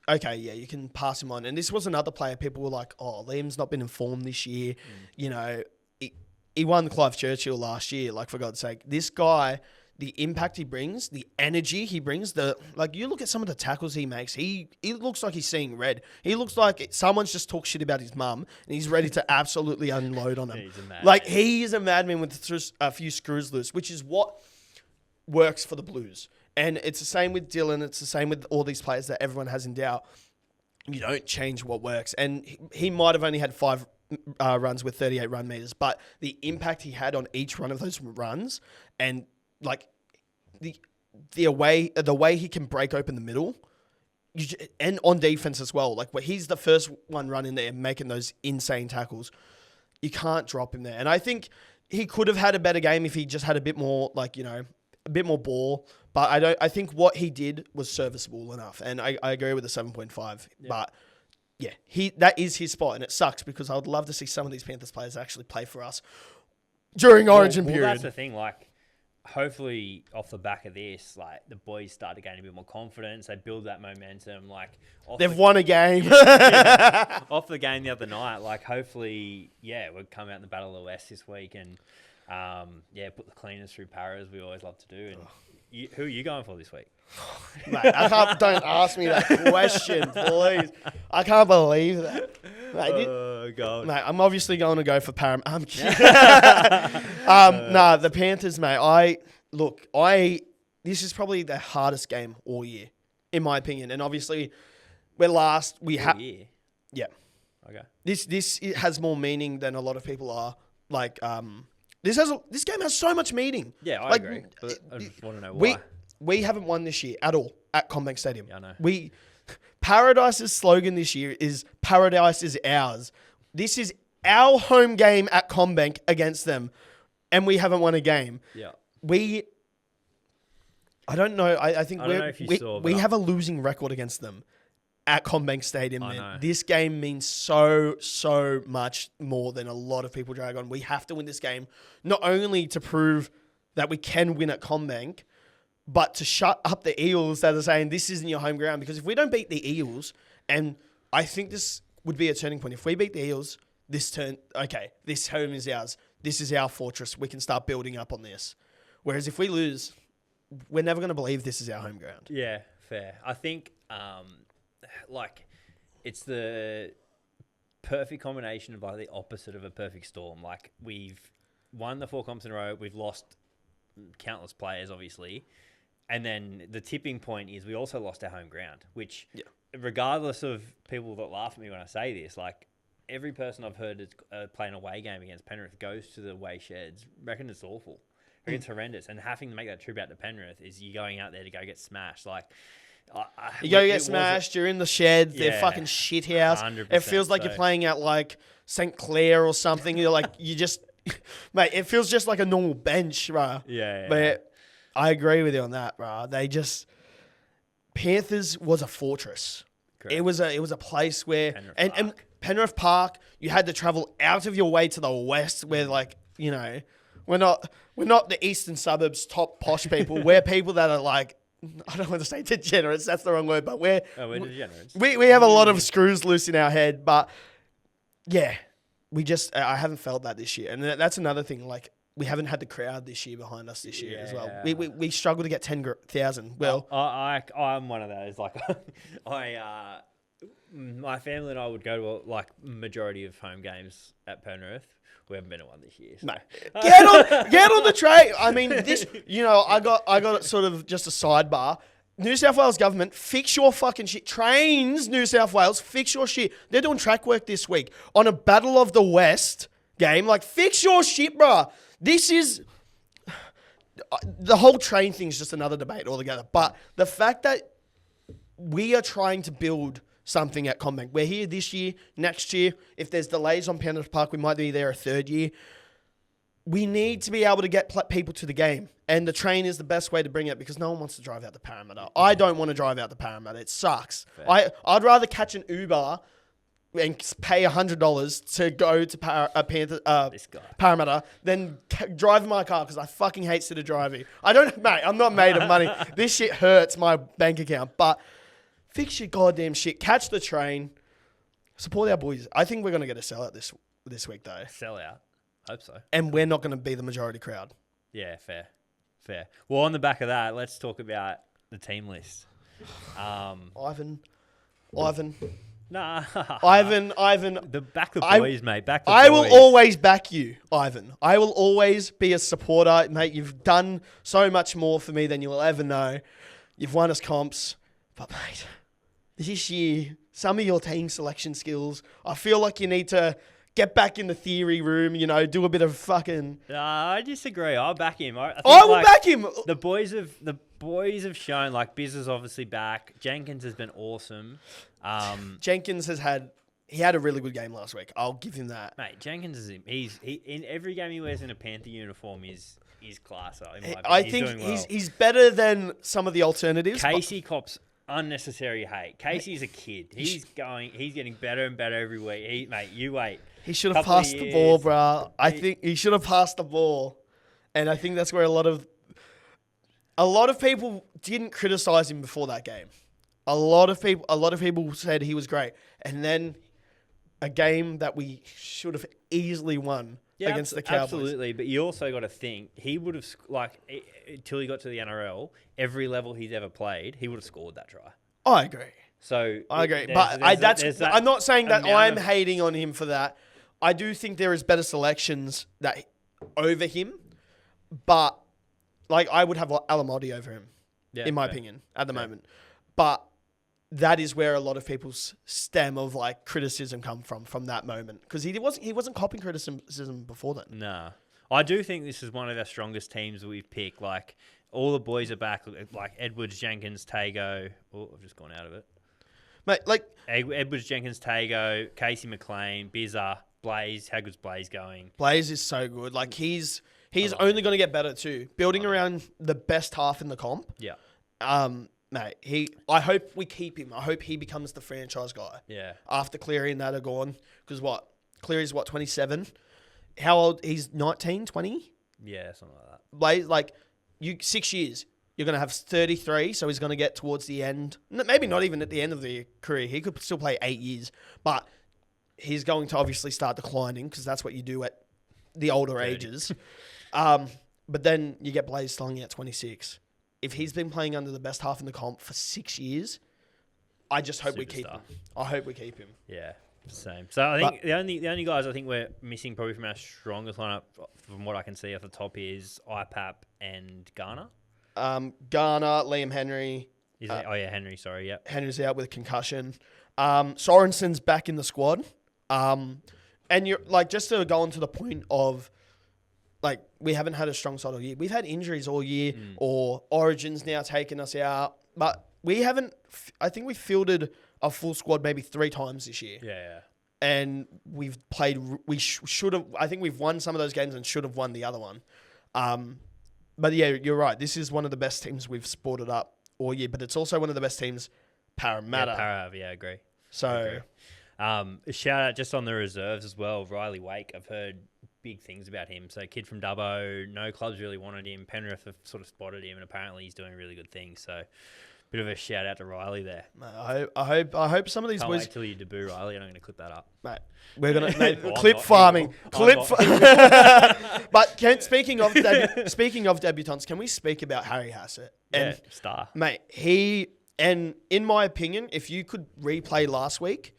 Okay, you can pass him on. And this was another player. People were like, oh, Liam's not been informed this year. He won Clive Churchill last year, for God's sake. This guy, the impact he brings, the energy he brings, you look at some of the tackles he makes, he looks like he's seeing red. He looks like someone's just talked shit about his mum and he's ready to absolutely unload on him. He's a madman. He is a madman with a few screws loose, which is what works for the Blues. And it's the same with Dylan. It's the same with all these players that everyone has in doubt. You don't change what works. And he might have only had 5 runs with 38 run meters, but the impact he had on each one of those runs and the way he can break open the middle and on defense as well. Where he's the first one running there making those insane tackles. You can't drop him there. And I think he could have had a better game if he just had a bit more a bit more ball, but I think what he did was serviceable enough, and I agree with the 7.5. Yeah. But that is his spot, and it sucks because I would love to see some of these Panthers players actually play for us during Origin period. That's the thing. Hopefully, off the back of this, the boys start to gain a bit more confidence. They build that momentum. They've won a game. Off the game the other night. Hopefully, we'll come out in the Battle of the West this week and. Put the cleaners through para as we always love to do. And who are you going for this week? Mate, don't ask me that question, please. I can't believe that. Mate, God. Mate, I'm obviously going to go for Param. I'm kidding. The Panthers, mate. This is probably the hardest game all year, in my opinion. And obviously, we're last. Yeah. Okay. This it has more meaning than a lot of people are. Like, this game has so much meaning. Yeah, I agree. But I just want to know why. We haven't won this year at all at CommBank Stadium. Yeah, I know. Paradise's slogan this year is "Paradise is ours." This is our home game at CommBank against them, and we haven't won a game. Yeah. I don't know. I think we have a losing record against them at CommBank Stadium. I know. This game means so much more than a lot of people drag on. We have to win this game, not only to prove that we can win at CommBank, but to shut up the Eels that are saying this isn't your home ground. Because if we don't beat the Eels, and I think this would be a turning point. If we beat the Eels, this home is ours. This is our fortress. We can start building up on this. Whereas if we lose, we're never going to believe this is our home ground. Yeah, fair. I think, it's the perfect combination of the opposite of a perfect storm. Like, we've won the 4 comps in a row. We've lost countless players, obviously. And then the tipping point is we also lost our home ground, which, regardless of people that laugh at me when I say this, every person I've heard is play an away game against Penrith goes to the away sheds, reckon it's awful. It's horrendous. And having to make that trip out to Penrith is you going out there to go get smashed. You go get smashed, you're in the sheds, they're fucking shit house. It feels like you're playing at St. Clair or something. You're mate, it feels just like a normal bench, bro. Yeah. But I agree with you on that, bro. Panthers was a fortress. Correct. It was a place where and Penrith Park, you had to travel out of your way to the west where we're not the eastern suburbs top posh people. We're people that are I don't want to say degenerates, that's the wrong word, but we're degenerates. We have a lot of screws loose in our head, but yeah, I haven't felt that this year. And that's another thing, we haven't had the crowd this year behind us this year as well. We struggle to get 10,000. Well, I'm one of those. My family and I would go to majority of home games at Penrith. We haven't been to one this year. So. No, get on the train. I mean, this. I got sort of just a sidebar. New South Wales government, fix your fucking shit. Trains, New South Wales, fix your shit. They're doing track work this week on a Battle of the West game. Fix your shit, bruh. This is... The whole train thing's just another debate altogether. But the fact that we are trying to build something at CommBank. We're here this year, next year. If there's delays on Panthers Park, we might be there a third year. We need to be able to get people to the game. And the train is the best way to bring it because no one wants to drive out to Parramatta. I don't want to drive out to Parramatta. It sucks. I'd rather catch an Uber and pay $100 to go to Parramatta than drive my car because I fucking hate city driving. I'm not made of money. This shit hurts my bank account. But fix your goddamn shit. Catch the train. Support our boys. I think we're going to get a sellout this week, though. Sellout? Hope so. And we're not going to be the majority crowd. Yeah, fair. Well, on the back of that, let's talk about the team list. Ivan. Nah. Ivan. Back the boys, mate. Back the boys. I will always back you, Ivan. I will always be a supporter. Mate, you've done so much more for me than you'll ever know. You've won us comps. But, mate, this year, some of your team selection skills, I feel like you need to get back in the theory room, do a bit of fucking... I disagree. I'll back him. I will back him. The boys have shown, Biz is obviously back. Jenkins has been awesome. Jenkins had a really good game last week. I'll give him that. Mate, Jenkins is he in every game he wears in a Panther uniform is class. I think he's better than some of the alternatives. Casey cops unnecessary hate. Casey's a kid. He's getting better and better every week. Mate, you wait. He should have passed the ball, bro. I think he should have passed the ball. And I think that's where a lot of people didn't criticize him before that game. A lot of people said he was great. And then a game that we should have easily won against the Cowboys. Absolutely, but you also got to think he would have until he got to the NRL, every level he's ever played, he would have scored that try. I agree. So I agree, but I'm not saying that I'm hating on him for that. I do think there is better selections over him, but like I would have Alamotti over him, in my opinion, at the moment. But that is where a lot of people's stem of like criticism come from that moment, because he wasn't copping criticism before then. Nah, I do think this is one of our strongest teams that we've picked. Like all the boys are back, like Edwards, Jenkins, Tago. Oh, I've just gone out of it. Mate, like Edwards, Jenkins, Tago, Casey McLean, Bizza, Blaze. How good's Blaze going? Blaze is so good. Like he's only going to get better too. Building around the best half in the comp. Yeah. Mate, I hope we keep him. I hope he becomes the franchise guy. Yeah. After Cleary and that are gone, because Cleary's 27. How old? He's 19, 20. Yeah, something like that. Blaze, like 6 years. You're going to have 33, so he's going to get towards the end. Maybe not even at the end of the career. He could still play 8 years, but he's going to obviously start declining because that's what you do at the older ages. But then you get Blaze Stongy at 26. If he's been playing under the best half in the comp for 6 years, I just hope we keep him. I hope we keep him. Yeah, same. So I think the only guys I think we're missing probably from our strongest lineup, from what I can see off the top, is IPAP and Garner. Garner, Liam Henry. Henry, sorry, yep. Henry's out with a concussion. Sorensen's back in the squad. And you're like, just to go on to the point of, like, we haven't had a strong side all year. We've had injuries all year, or Origin's now taking us out. But we haven't, I think we fielded a full squad maybe 3 times this year. Yeah. And we've played, we should have, I think we've won some of those games and should have won the other one. But yeah, you're right. This is one of the best teams we've sported up all year, but it's also one of the best teams Parramatta. I agree. So, a shout out just on the reserves as well. Riley Wake, I've heard big things about him. So, kid from Dubbo, no clubs really wanted him. Penrith have sort of spotted him, and apparently he's doing really good things. So, bit of a shout out to Riley there. I hope some of these boys. Wait till you debut Riley, and I'm going to clip that up, mate. We're gonna clip farming. But speaking of debutants, can we speak about Harry Hassett? Star, mate. In my opinion, if you could replay last week,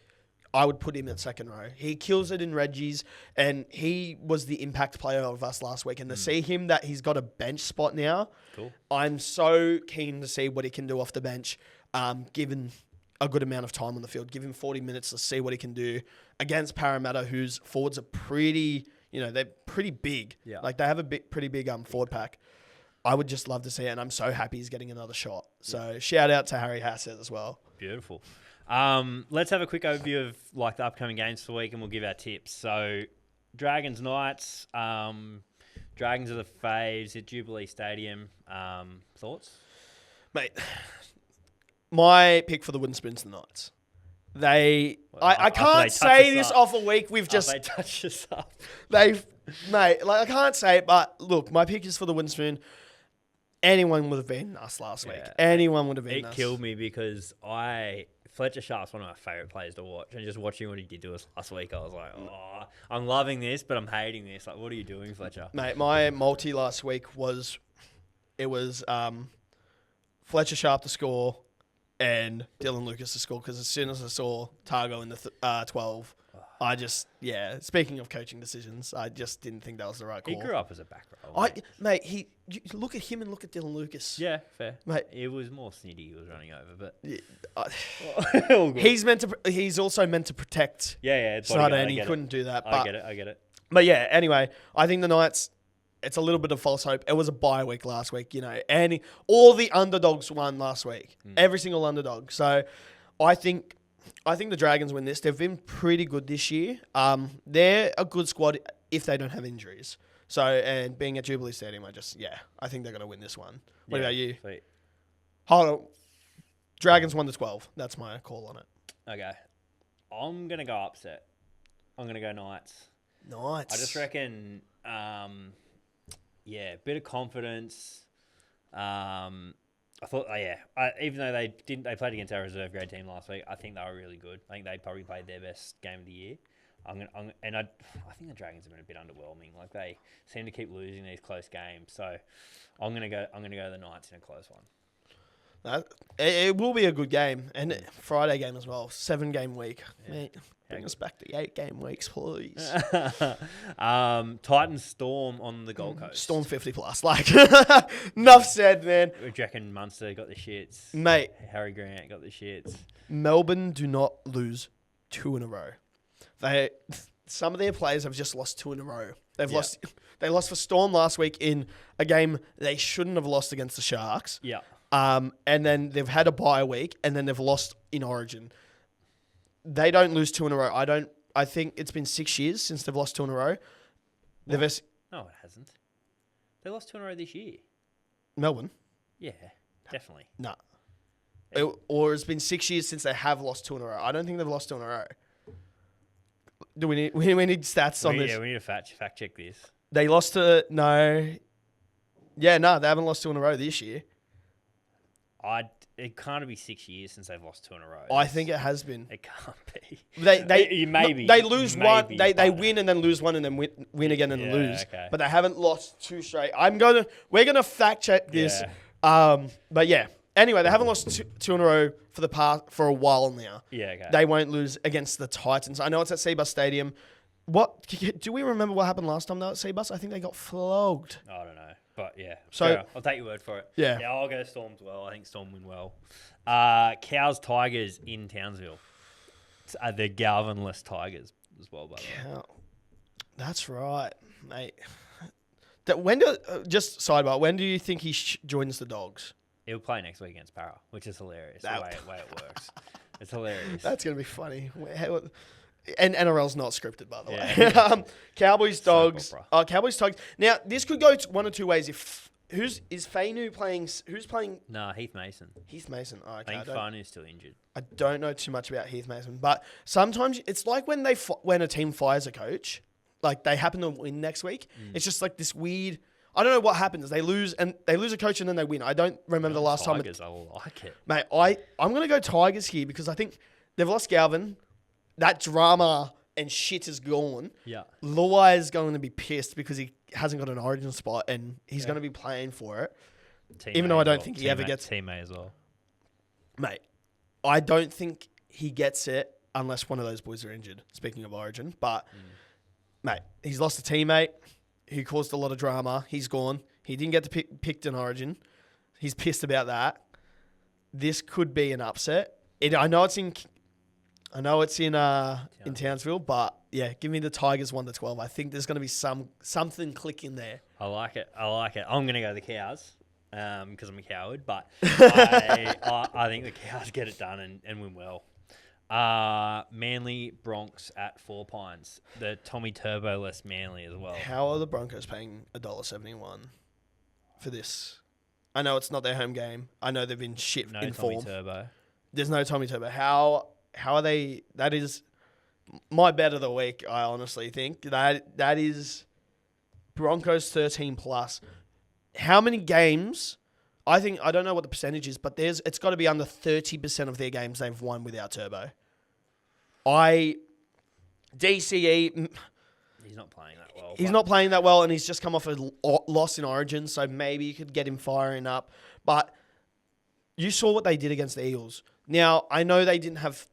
I would put him at second row. He kills it in Reggie's, and he was the impact player of us last week. And to see him that he's got a bench spot now, cool. I'm so keen to see what he can do off the bench, given a good amount of time on the field. Give him 40 minutes to see what he can do against Parramatta, whose forwards are pretty, they're pretty big. Yeah. Like, they have a pretty big forward pack. I would just love to see it, and I'm so happy he's getting another shot. So shout out to Harry Hassett as well. Beautiful. Let's have a quick overview of like the upcoming games for the week, and we'll give our tips. So, Dragons Knights. Dragons are the faves at Jubilee Stadium. Thoughts, mate? My pick for the wooden spoons, the Knights. I can't say this off a week. We've just they touched us up. Mate, like, I can't say it, but look, my pick is for the wooden spoon. Anyone would have beaten us last week. Anyone would have beaten us. It killed me because Fletcher Sharp's one of my favourite players to watch, and just watching what he did to us last week, I was like, oh, I'm loving this, but I'm hating this. Like, what are you doing, Fletcher? Mate, my multi last week was Fletcher Sharp to score and Dylan Lucas to score, because as soon as I saw Targo in the 12, I just, speaking of coaching decisions, I just didn't think that was the right call. He grew up as a back row. Mate, you look at him and look at Dylan Lucas. Yeah, fair. Mate, it was more Snitty he was running over, but he's also meant to protect. It's Snyder, and he couldn't do that. I get it. But yeah, anyway, I think the Knights, it's a little bit of false hope. It was a bye week last week, and all the underdogs won last week. Every single underdog. So I think the Dragons win this. They've been pretty good this year. They're a good squad if they don't have injuries. So, and being at Jubilee Stadium, I think they're going to win this one. What about you? Sweet. Hold on. Dragons 1-12. That's my call on it. Okay. I'm going to go upset. I'm going to go Knights. Knights. I just reckon, bit of confidence. I thought, even though they played against our reserve grade team last week, I think they were really good. I think they probably played their best game of the year. I think the Dragons have been a bit underwhelming. Like they seem to keep losing these close games. So I'm gonna go the Knights in a close one. It will be a good game, and Friday game as well. 7-game week. Yeah. Mate, bring us back to 8-game weeks, please. Titans Storm on the Gold Coast. Storm 50 plus. Like enough said, man. We reckon Munster got the shits. Mate, Harry Grant got the shits. Melbourne do not lose 2 in a row. Some of their players have just lost 2 in a row. They've lost. They lost for Storm last week in a game they shouldn't have lost against the Sharks. Yeah. And then they've had a bye week, and then they've lost in Origin. They don't lose 2 in a row. I think it's been 6 years since they've lost 2 in a row. No, it hasn't. They lost 2 in a row this year. Melbourne? Yeah, definitely. No. Or it's been 6 years since they have lost 2 in a row. I don't think they've lost 2 in a row. Do we need stats on this? Yeah, we need to fact check this. They lost to no. Yeah, no, they haven't lost 2 in a row this year. It can't be 6 years since they've lost 2 in a row. I think it has been. It can't be. They lose one. They win and then lose one and then win again and lose. Okay. But they haven't lost 2 straight. We're gonna fact check this. Yeah. But yeah. Anyway, they haven't lost 2 in a row for a while now. Yeah. Okay. They won't lose against the Titans. I know it's at Seabus Stadium. Do we remember what happened last time though at Seabus? I think they got flogged. I don't know. But yeah, so I'll take your word for it. Yeah, I'll go Storm as well. I think Storm win well. Cows Tigers in Townsville. The Galvinless Tigers as well, by the way. That's right, mate. Just sidebar. When do you think he joins the Dogs? He'll play next week against Para, which is hilarious. The way it works, it's hilarious. That's gonna be funny. And NRL's not scripted, by the way. Cowboys, Dogs. Cowboys, Dogs. Now, this could go one or two ways. Is Fainu playing? Who's playing? Nah, Heath Mason. Heath Mason. Oh, okay. I think Fainu's still injured. I don't know too much about Heath Mason, but sometimes it's like when when a team fires a coach, like they happen to win next week. It's just like this weird. I don't know what happens. They lose a coach and then they win. I don't remember the last time. I like it, mate. I'm gonna go Tigers here because I think they've lost Galvin. That drama and shit is gone. Yeah. Luai is going to be pissed because he hasn't got an Origin spot and he's going to be playing for it. Even though I don't think he ever gets... Teammate as well. Mate, I don't think he gets it unless one of those boys are injured, speaking of Origin. But, mate, he's lost a teammate who caused a lot of drama. He's gone. He didn't get to picked in Origin. He's pissed about that. This could be an upset. I know it's in Townsville, but yeah, give me the Tigers 1-12. I think there's going to be something clicking there. I like it. I'm going to go the Cows because I'm a coward, but I think the Cows get it done and win well. Manly Bronx at 4 Pines. The Tommy Turbo-less Manly as well. How are the Broncos paying $1.71 for this? I know it's not their home game. I know they've been shit in form. No Tommy Turbo. There's no Tommy Turbo. How are they? That is my bet of the week. I honestly think that is Broncos 13 plus. How many games? I don't know what the percentage is, but it's got to be under 30% of their games they've won without Turbo. DCE. He's not playing that well. He's not playing that well, and he's just come off a loss in Origin, so maybe you could get him firing up. But you saw what they did against the Eagles. Now I know they didn't have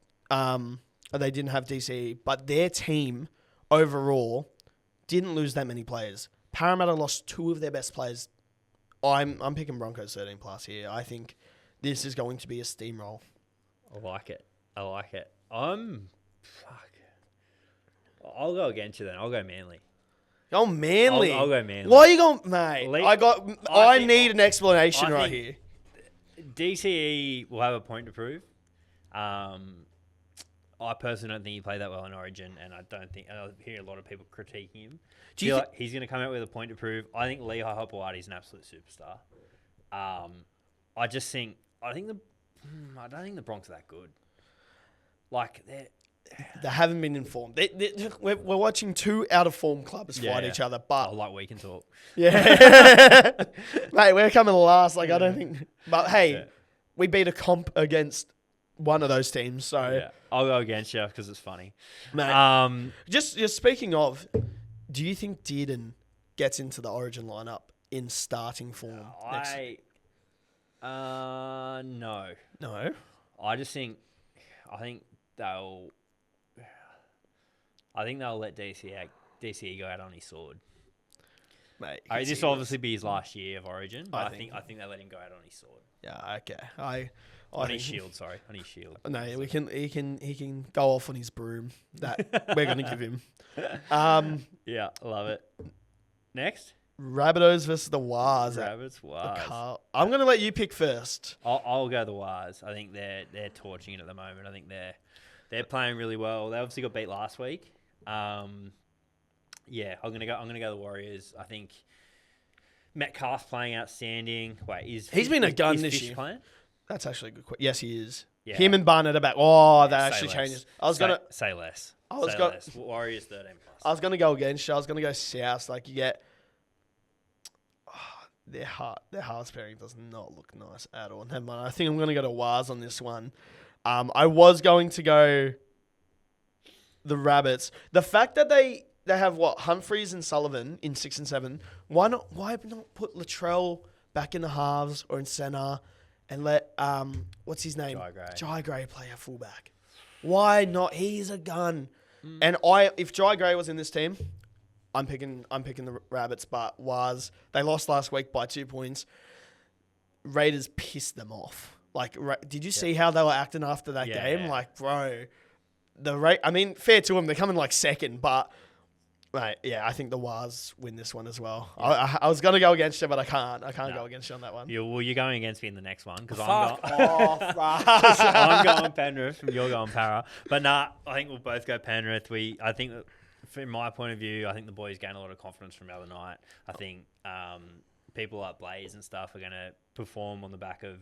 DCE, but their team overall didn't lose that many players. Parramatta lost 2 of their best players. I'm picking Broncos 13 plus here. I think this is going to be a steamroll. I like it. I'll go against you then. I'll go Manly. Oh, Manly. I'll go Manly. Why are you going, mate? I need an explanation right here. DCE will have a point to prove. I personally don't think he played that well in Origin, and I hear a lot of people critiquing him. Do you feel like he's going to come out with a point to prove? I think Lehigh Hopewadi is an absolute superstar. I don't think the Bronx are that good. Like they haven't been informed. We're watching 2 out of form clubs fight each other, but we can talk. Yeah, mate, we're coming last. I don't think, but hey, we beat a comp against one of those teams, so I'll go against you because it's funny. Mate, just speaking of, do you think Dearden gets into the Origin lineup in starting form next week? No. No? I think they'll let DCE go out on his sword. Mate, this will obviously be his last year of Origin, but I think they let him go out on his sword. Yeah, okay. On his shield. No, he can go off on his broom. That we're gonna give him. Yeah, love it. Next, Rabbitohs versus the Wars. Rabbits, Wars. I'm gonna let you pick first. I'll go the Wars. I think they're torching it at the moment. I think they're playing really well. They obviously got beat last week. Yeah, I'm gonna go the Warriors. I think Metcalf's playing outstanding. Wait, he's been a gun this year? Playing? That's actually a good question. Yes, he is. Yeah. Him and Barnett are back. Oh, Yeah, that actually changes. I was gonna say less. less. Warriors 13+. I was gonna go against you. I was gonna go South. Like you get their heart pairing does not look nice at all. Never mind. I think I'm gonna go to Wars on this one. I was going to go the Rabbits. The fact that they have Humphreys and Sullivan in 6 and 7. Why not put Latrell back in the halves or in centre and let what's his name? Jai Gray play a fullback. Why not? He's a gun. And if Jai Gray was in this team, I'm picking the Rabbits, but they lost last week by 2 points. Raiders pissed them off. Like, did you see how they were acting after that game? Yeah. Like, bro, I mean, fair to them, they're coming like second, but right, yeah, I think the Wars win this one as well. Yeah. I was gonna go against you, but I can't. Go against you on that one. You're going against me in the next one because I'm going Penrith and you're going Para. But I think we'll both go Penrith. I think, from my point of view, I think the boys gained a lot of confidence from the other night. I think people like Blaze and stuff are gonna perform on the back of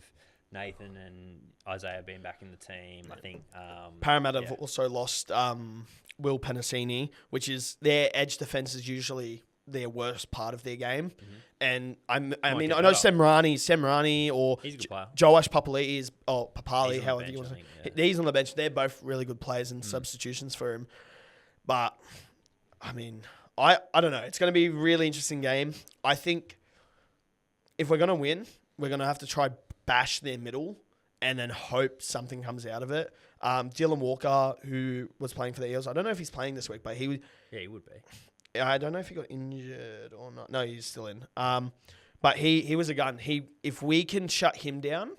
Nathan and Isaiah being back in the team. I think Parramatta have also lost Will Penasini, which is their edge defense is usually their worst part of their game. And I know Semrani or he's a good player. Joash Papali Papali, however you want to say. He's on the bench. They're both really good players and substitutions for him. But I mean, I don't know. It's going to be a really interesting game. I think if we're going to win, we're going to have to try bash their middle and then hope something comes out of it. Dylan Walker, who was playing for the Eels, I don't know if he's playing this week, but he would be. I don't know if he got injured or not. No, he's still in. But he was a gun. If we can shut him down,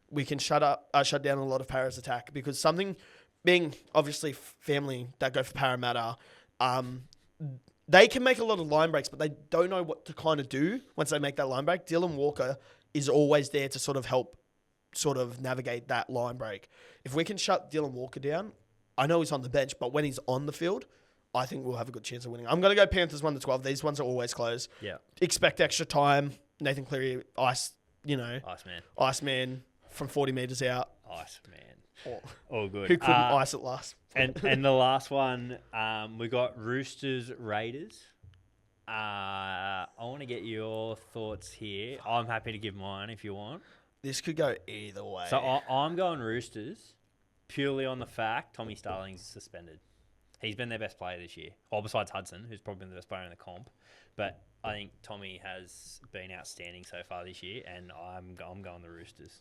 we can shut down a lot of Para's attack, because something being obviously family that go for Parramatta, they can make a lot of line breaks, but they don't know what to kind of do once they make that line break. Dylan Walker is always there to sort of help navigate that line break. If we can shut Dylan Walker down, I know he's on the bench, but when he's on the field, I think we'll have a good chance of winning. I'm going to go Panthers 1-12. These ones are always close. Yeah. Expect extra time. Nathan Cleary, Iceman from 40 metres out. Iceman. All good. Who couldn't ice it last? and the last one, we got Roosters Raiders. I want to get your thoughts here. I'm happy to give mine if you want. This could go either way. So I'm going Roosters purely on the fact Tommy Starling's suspended. He's been their best player this year. Well, besides Hudson, who's probably been the best player in the comp. But I think Tommy has been outstanding so far this year, and I'm going the Roosters.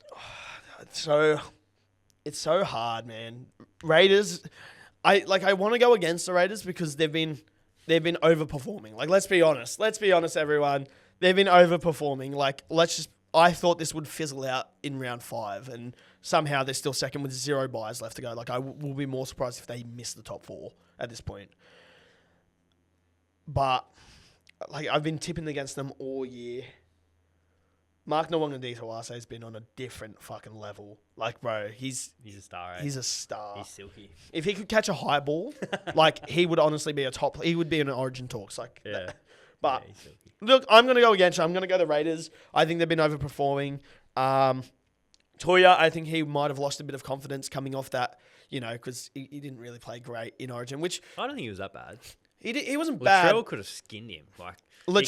It's so hard, man. Raiders, I want to go against the Raiders because they've been overperforming. Like, let's be honest, everyone. They've been overperforming. Like, I thought this would fizzle out in round 5, and somehow they're still second with 0 buys left to go. Like, I will be more surprised if they miss the top 4 at this point. But, like, I've been tipping against them all year. Mark Nwangandita has been on a different fucking level. Like, bro, he's a star. He's a star. He's silky. If he could catch a high ball, like, he would honestly be he would be in an Origin talks. Like, yeah. But he's silky. Look, I'm going to go against you. I'm going to go the Raiders. I think they've been overperforming. Toya, I think he might have lost a bit of confidence coming off that, because he didn't really play great in Origin, which... I don't think he was that bad. He wasn't bad. Latrell could have skinned him. Like I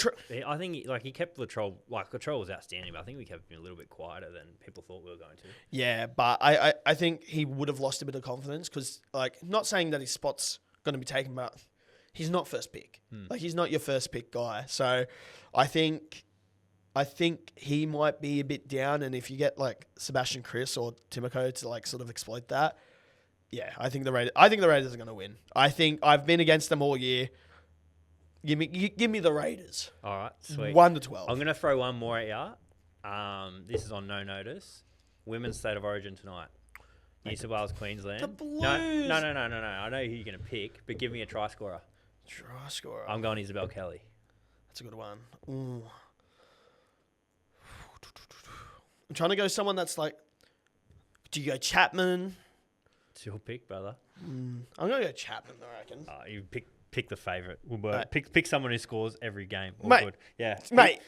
think he kept Latrell. Like Latrell was outstanding, but I think we kept him a little bit quieter than people thought we were going to. Yeah, but I think he would have lost a bit of confidence because, like, not saying that his spot's going to be taken, but he's not first pick. Like, he's not your first pick guy. So I think he might be a bit down, and if you get like Sebastian Chris or Timoko to like sort of exploit that, yeah, I think the Raiders are going to win. I think I've been against them all year. Give me the Raiders. All right, sweet. 1-12. I'm going to throw one more at you. This is on no notice. Women's State of Origin tonight. New South Wales, Queensland. The Blues. No. I know who you're going to pick, but give me a try scorer. Try scorer. I'm going Isabel Kelly. That's a good one. Ooh. I'm trying to go someone that's like, do you go Chapman? It's your pick, brother. I'm going to go Chapman, I reckon. You pick the favourite. Pick someone who scores every game. All mate, good. Yeah. Mate,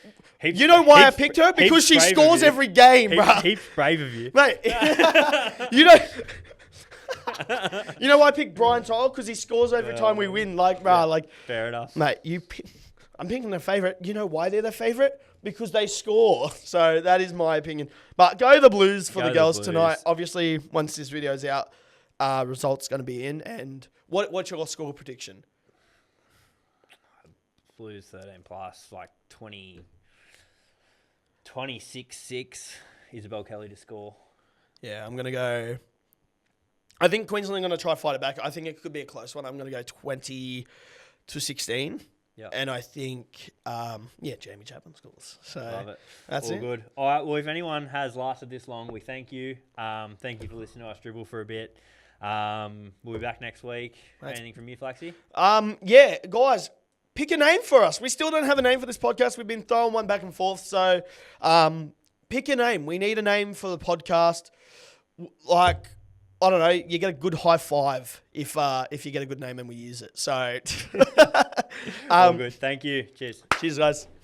you know why I picked her? Because she scores every game, bro. Heaps brave of you. Mate, you know why I picked Brian Toll? Because he scores every time we win. Like, bro, like... Fair enough. Mate, I'm picking their favourite. You know why they're their favourite? Because they score. So that is my opinion. But go the Blues for the girls tonight. Obviously, once this video's out, results going to be in. And what's your score prediction? Blues 13 plus, like 26-6. Isabel Kelly to score. Yeah, I'm going to go... I think Queensland are going to try to fight it back. I think it could be a close one. I'm going to go 20-16. Yeah. And I think, Jamie Chapman scores. So love it. That's all it. Good. All right. Well, if anyone has lasted this long, we thank you. Thank you for listening to us dribble for a bit. We'll be back next week. Anything from you, Flaxxy? Guys, pick a name for us. We still don't have a name for this podcast. We've been throwing one back and forth. So pick a name. We need a name for the podcast. Like, I don't know, you get a good high five if you get a good name and we use it. So all good. Thank you. Cheers. Cheers, guys.